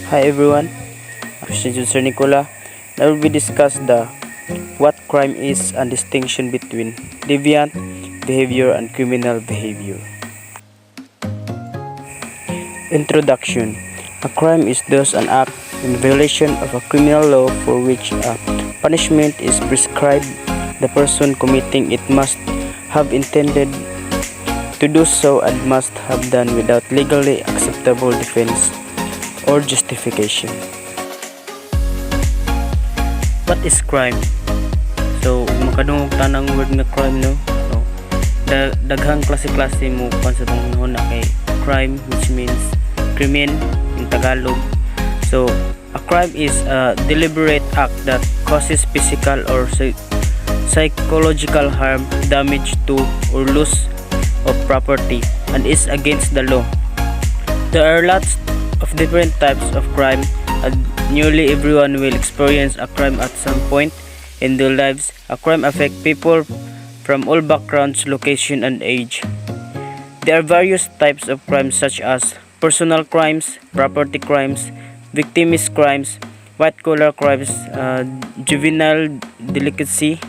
Hi everyone, I'm Sir Nicola. Now we discuss the what crime is and distinction between deviant behavior and criminal behavior. Introduction. A crime is thus an act in violation of a criminal law for which a punishment is prescribed. The person committing it must have intended to do so and must have done without legally acceptable defense or justification. What is crime? So, makadungog tanang word nga crime, no? So, daghang klase-klase mo kung sa itong na kay crime, which means krimen in Tagalog. So, a crime is a deliberate act that causes physical or psychological harm, damage to, or loss of property and is against the law. There are lots of different types of crime, and nearly everyone will experience a crime at some point in their lives. A crime affects people from all backgrounds, location, and age. There are various types of crimes such as personal crimes, property crimes, victimist crimes, white-collar crimes, juvenile delinquency,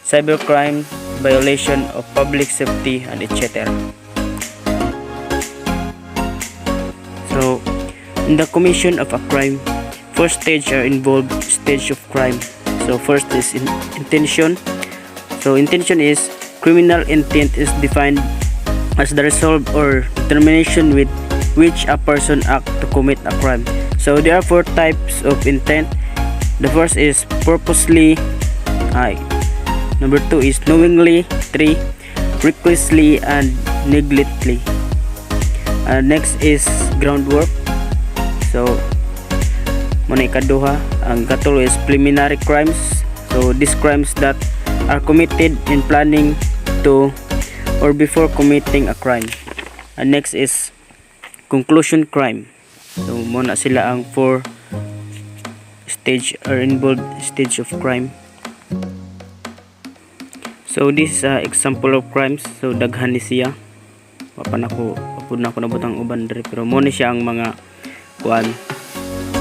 cybercrime, violation of public safety, and etc. So, in the commission of a crime, four stages are involved. Stage of crime. So first is intention. So intention is criminal intent is defined as the resolve or determination with which a person acts to commit a crime. So there are four types of intent. The first is purposely. Number two is knowingly. 3. Recklessly and negligently. Next is groundwork. So muna ikaduha, ang katulo is preliminary crimes. So these crimes that are committed in planning to or before committing a crime. And next is conclusion crime. So muna sila ang four stage or involved stage of crime. So this is example of crimes. So daghan ni siya. Wapun na ako nabutang uban diri, pero mo ni siya ang mga kuan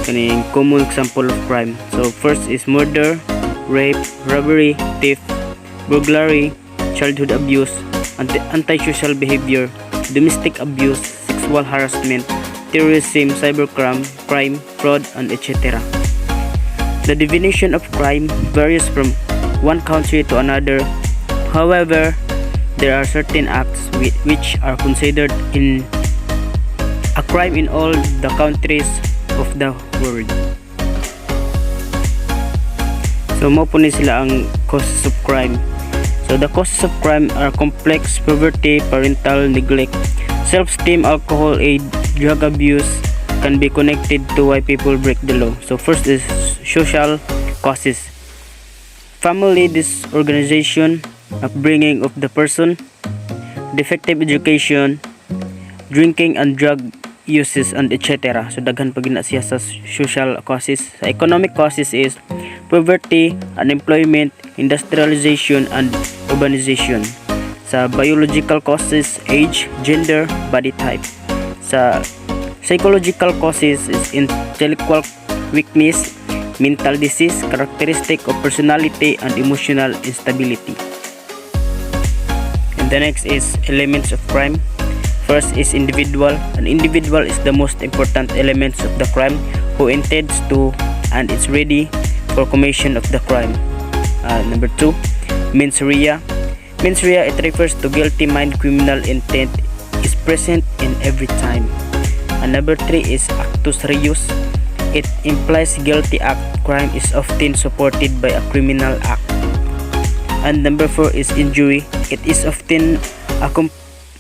kaning common example of crime. So first is murder, rape, robbery, theft, burglary, childhood abuse, antisocial behavior, domestic abuse, sexual harassment, terrorism, cybercrime, crime, fraud, and etc. The definition of crime varies from one country to another. However, there are certain acts which are considered in a crime in all the countries of the world. So mo po ni sila ang causes of crime. So the causes of crime are complex: poverty, parental neglect, self-esteem, alcohol, age, drug abuse can be connected to why people break the law. So first is social causes: family disorganization, upbringing of the person, defective education, drinking and drug uses, and etc. So daghan pag na siya sa social causes. Sa economic causes is poverty, unemployment, industrialization, and urbanization. Sa biological causes, age, gender, body type. Sa psychological causes is intellectual weakness, mental disease, characteristic of personality, and emotional instability. And the next is elements of crime. First is individual. An individual is the most important elements of the crime who intends to and is ready for commission of the crime. Number 2, mens rea. Mens rea, it refers to guilty mind. Criminal intent is present in every time. And number 3 is actus reus. It implies guilty act. Crime is often supported by a criminal act. And number 4 is injury. It is often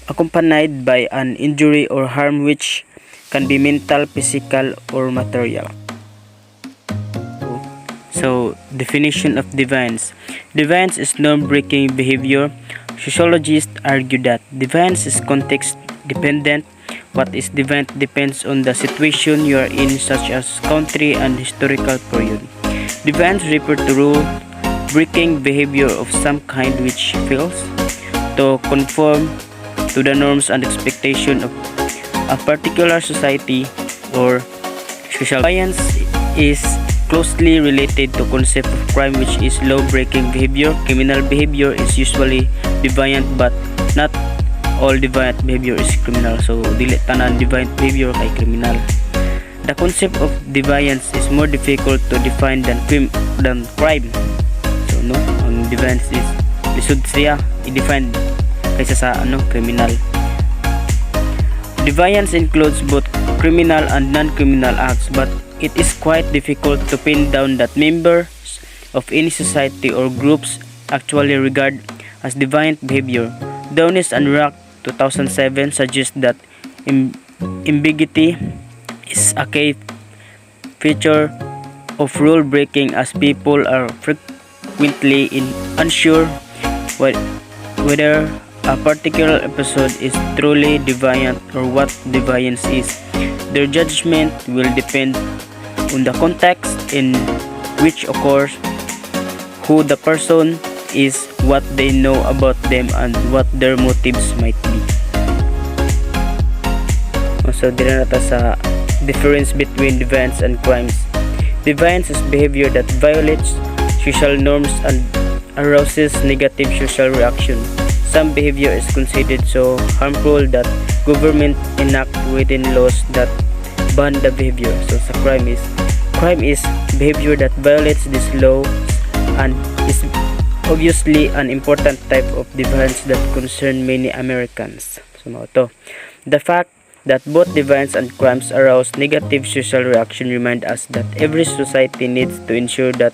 accompanied by an injury or harm which can be mental, physical, or material. So, definition of deviance. Deviance is norm-breaking behavior. Sociologists argue that deviance is context-dependent. What is deviant depends on the situation you are in, such as country and historical period. Deviance refers to rule-breaking behavior of some kind which fails to conform to the norms and expectation of a particular society or social deviance is closely related to concept of crime, which is law-breaking behavior. Criminal behavior is usually deviant, but not all deviant behavior is criminal. So dili tanan deviant behavior kay criminal. The concept of deviance is more difficult to define than crime. So no, ang deviance is lisod siya i-define kaysa sa criminal. Deviance includes both criminal and non-criminal acts, but it is quite difficult to pin down that members of any society or groups actually regard as deviant behavior. Downes and Rock 2007 suggests that ambiguity is a key feature of rule breaking, as people are frequently unsure whether a particular episode is truly deviant or what deviance is. Their judgment will depend on the context in which occurs, who the person is, what they know about them, and what their motives might be. So dito na ta sa difference between deviance and crimes. Deviance is behavior that violates social norms and arouses negative social reaction. Some behavior is considered so harmful that government enact within laws that ban the behavior. So sa crime is behavior that violates these laws and is obviously an important type of deviance that concern many Americans. So to. The fact that both deviance and crimes arouse negative social reaction remind us that every society needs to ensure that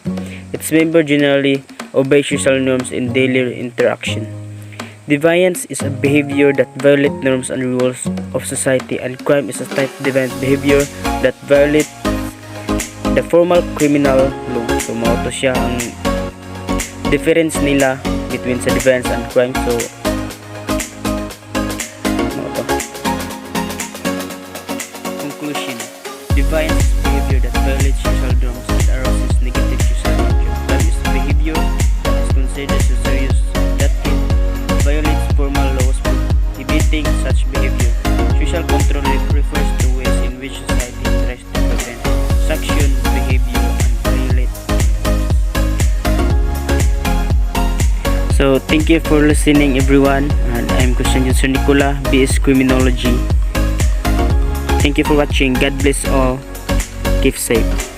its members generally obey social norms in daily interaction. Deviance is a behavior that violates norms and rules of society, and crime is a type of deviant behavior that violates the formal criminal law. So mao to siya ang difference nila between sa deviance and crime. So mao to. Conclusion: deviance is behavior that violates social norms and arouses negative social reaction. Crime is behavior that is considered so serious that it violates formal laws prohibiting such behavior. Social control refers to ways in which society tries to prevent sanction behavior and violate. So thank you for listening, everyone, and I'm Christian Johnson Nicola, BS Criminology. Thank you for watching. God bless all. Keep safe.